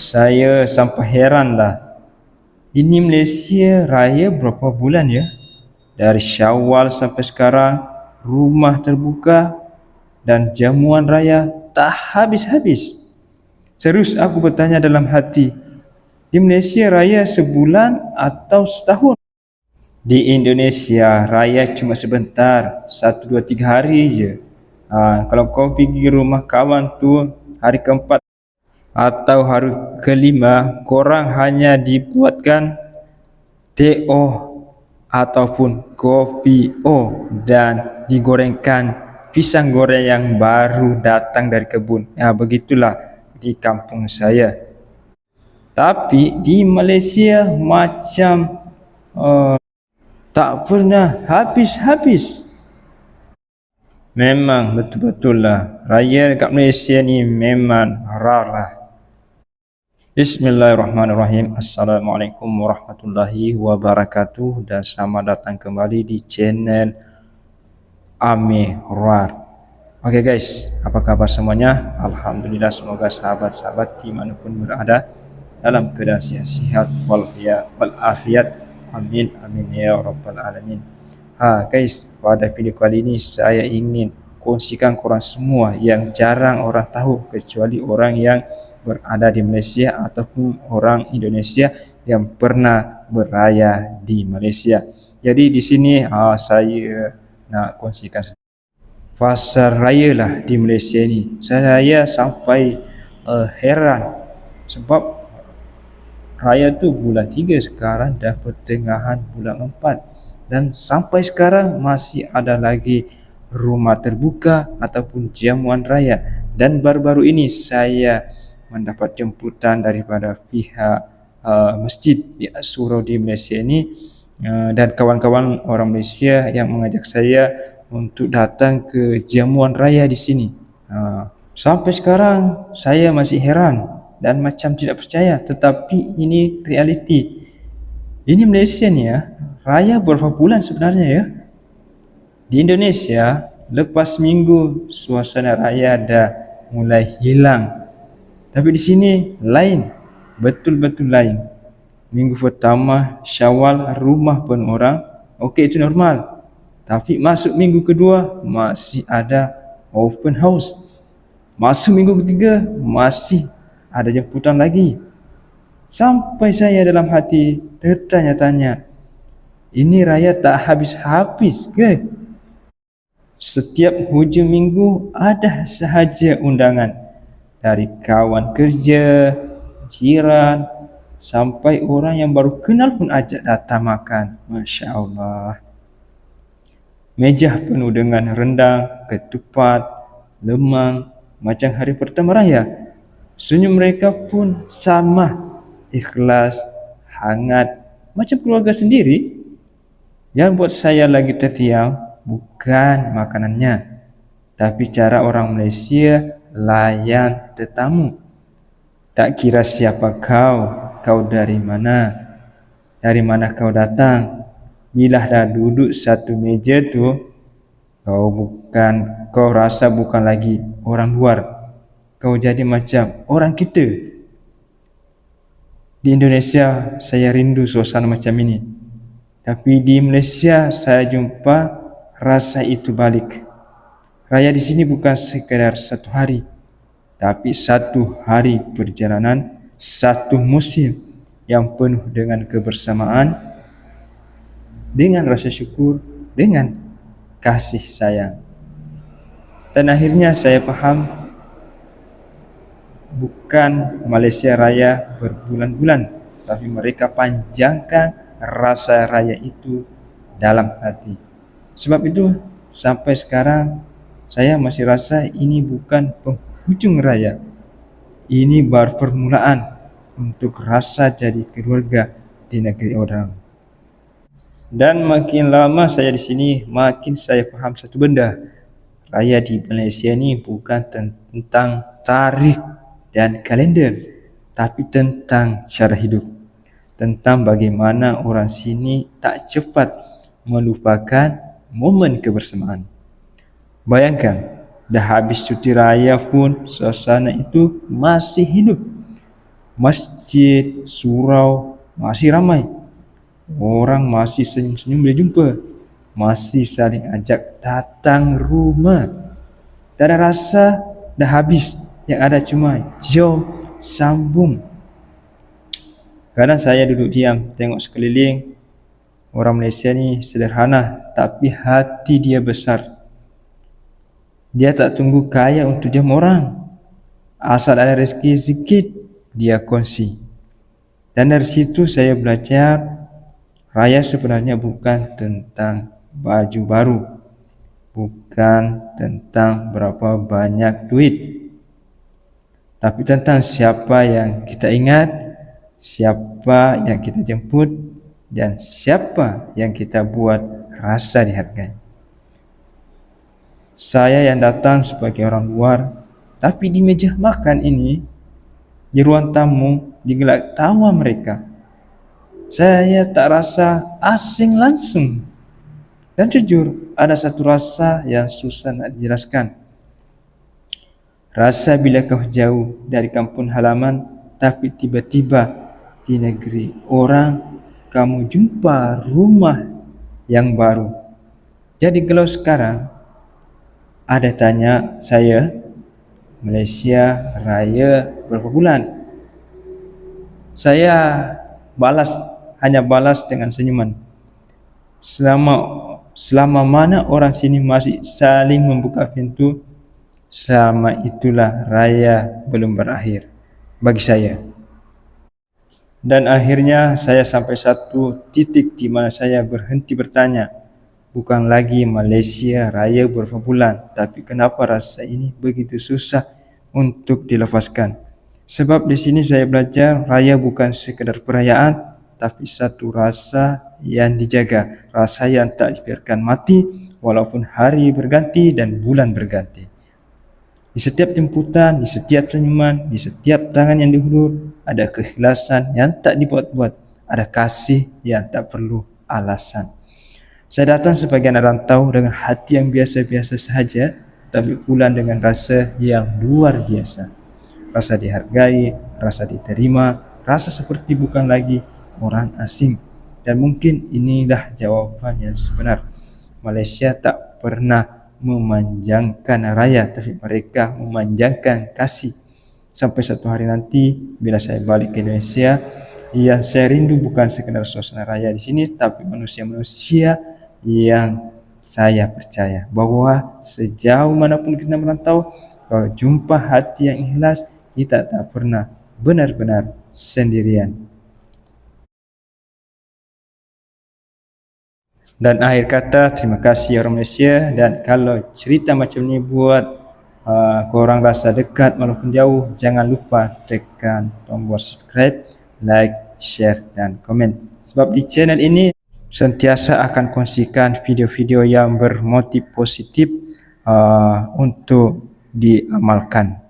Saya sampai heran lah. Ini Malaysia raya berapa bulan ya? Dari Syawal sampai sekarang, rumah terbuka dan jamuan raya tak habis-habis. Serius aku bertanya dalam hati, di Malaysia raya sebulan atau setahun? Di Indonesia raya cuma sebentar, 1, 2, 3 hari je. Kalau kau pergi rumah kawan tu hari keempat atau hari kelima, korang hanya dibuatkan teh ataupun kopi dan digorengkan pisang goreng yang baru datang dari kebun. Begitulah di kampung saya. Tapi di Malaysia macam tak pernah habis-habis. Memang betul-betul lah, raya dekat Malaysia ni memang rar lah. Bismillahirrahmanirrahim. Assalamualaikum warahmatullahi wabarakatuh, dan selamat datang kembali di channel Amirar. Oke guys, apa kabar semuanya? Alhamdulillah, semoga sahabat-sahabat dimanapun berada dalam keadaan sehat walafiat. Amin amin ya rabbal alamin. Guys, pada video kali ini saya ingin kongsikan korang semua yang jarang orang tahu, kecuali orang yang berada di Malaysia ataupun orang Indonesia yang pernah beraya di Malaysia. Jadi di sini saya nak kongsikan pasal raya lah di Malaysia ni. Saya sampai heran sebab raya tu bulan 3, sekarang dah pertengahan bulan 4, dan sampai sekarang masih ada lagi rumah terbuka ataupun jamuan raya. Dan baru-baru ini saya mendapat jemputan daripada pihak masjid di surau di Malaysia ini, dan kawan-kawan orang Malaysia yang mengajak saya untuk datang ke jamuan raya di sini. Sampai sekarang saya masih heran dan macam tidak percaya, tetapi ini realiti. Ini Malaysia ni ya, raya berapa bulan sebenarnya ya? Di Indonesia lepas minggu suasana raya dah mulai hilang. Tapi di sini lain, betul-betul lain. Minggu pertama Syawal rumah penuh orang, okey, itu normal. Tapi masuk minggu kedua masih ada open house. Masuk minggu ketiga masih ada jemputan lagi. Sampai saya dalam hati tertanya-tanya, ini raya tak habis-habis ke? Setiap hujung minggu ada sahaja undangan, dari kawan kerja, jiran, sampai orang yang baru kenal pun ajak datang makan. Masya Allah. Meja penuh dengan rendang, ketupat, lemang, macam hari pertama raya. Senyum mereka pun sama, ikhlas, hangat, macam keluarga sendiri. Yang buat saya lagi terdiam bukan makanannya, tapi cara orang Malaysia layan tetamu. Tak kira siapa kau dari mana kau datang. Bila dah duduk satu meja tu, kau rasa bukan lagi orang luar. Kau jadi macam orang kita. Di Indonesia saya rindu suasana macam ini, tapi di Malaysia saya jumpa rasa itu balik. Raya di sini bukan sekadar satu hari, tapi 1 hari perjalanan, 1 musim yang penuh dengan kebersamaan, dengan rasa syukur, dengan kasih sayang. Dan akhirnya saya faham, bukan Malaysia raya berbulan-bulan, tapi mereka panjangkan rasa raya itu dalam hati. Sebab itu sampai sekarang saya masih rasa ini bukan penghujung raya, ini baru permulaan untuk rasa jadi keluarga di negeri orang. Dan makin lama saya di sini, makin saya faham satu benda, raya di Malaysia ini bukan tentang tarikh dan kalender, tapi tentang cara hidup, tentang bagaimana orang sini tak cepat melupakan momen kebersamaan. Bayangkan, dah habis cuti raya pun suasana itu masih hidup. masjid, surau masih ramai. Orang masih senyum-senyum bila jumpa, masih saling ajak datang rumah. Tak ada rasa, dah habis. Yang ada cuma jom sambung. Kadang saya duduk diam, tengok sekeliling. Orang Malaysia ni sederhana, tapi hati dia besar. Dia tak tunggu kaya untuk jam orang. Asal ada rezeki sedikit, dia kongsi. Dan dari situ saya belajar, raya sebenarnya bukan tentang baju baru, bukan tentang berapa banyak duit, tapi tentang siapa yang kita ingat, siapa yang kita jemput, dan siapa yang kita buat rasa dihargai. Saya yang datang sebagai orang luar, tapi di meja makan ini, di ruang tamu, digelak tawa mereka, saya tak rasa asing langsung. Dan jujur, ada satu rasa yang susah nak dijelaskan. Rasa bila kau jauh dari kampung halaman, tapi tiba-tiba di negeri orang, kamu jumpa rumah yang baru. Jadi kalau sekarang ada tanya saya, Malaysia raya berapa bulan? Saya hanya balas dengan senyuman. Selama mana orang sini masih saling membuka pintu, selama itulah raya belum berakhir bagi saya. Dan akhirnya saya sampai satu titik di mana saya berhenti bertanya, bukan lagi Malaysia raya berapa bulan, tapi kenapa rasa ini begitu susah untuk dilepaskan. Sebab di sini saya belajar raya bukan sekadar perayaan, tapi satu rasa yang dijaga, rasa yang tak dibiarkan mati walaupun hari berganti dan bulan berganti. Di setiap jemputan, di setiap senyuman, di setiap tangan yang dihulur, ada keikhlasan yang tak dibuat-buat, ada kasih yang tak perlu alasan. Saya datang sebagai anak rantau dengan hati yang biasa-biasa sahaja, tapi pulang dengan rasa yang luar biasa. Rasa dihargai, rasa diterima, rasa seperti bukan lagi orang asing. Dan mungkin inilah jawaban yang sebenar. Malaysia tak pernah memanjangkan raya, tapi mereka memanjangkan kasih. Sampai satu hari nanti bila saya balik ke Indonesia, yang saya rindu bukan sekadar suasana raya di sini, tapi manusia-manusia yang saya percaya bahwa sejauh manapun kita merantau, kalau jumpa hati yang ikhlas, kita tak pernah benar-benar sendirian. Dan akhir kata, terima kasih orang Malaysia. Dan kalau cerita macam ni buat korang rasa dekat walaupun jauh, jangan lupa tekan tombol subscribe, like, share dan komen. Sebab di channel ini sentiasa akan kongsikan video-video yang bermotif positif untuk diamalkan.